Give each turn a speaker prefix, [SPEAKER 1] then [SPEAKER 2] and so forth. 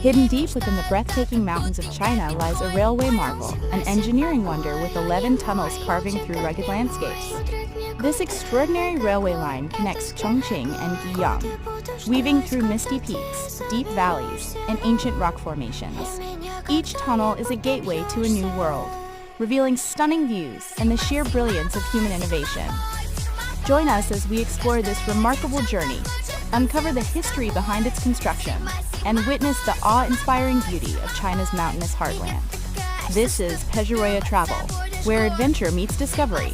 [SPEAKER 1] Hidden deep within the breathtaking mountains of China lies a railway marvel, an engineering wonder with 11 tunnels carving through rugged landscapes. This extraordinary railway line connects Chongqing and Guiyang, weaving through misty peaks, deep valleys, and ancient rock formations. Each tunnel is a gateway to a new world, revealing stunning views and the sheer brilliance of human innovation. Join us as we explore this remarkable journey, uncover the history behind its construction, and witness the awe-inspiring beauty of China's mountainous heartland. This is Pejuroya Travel, where adventure meets discovery.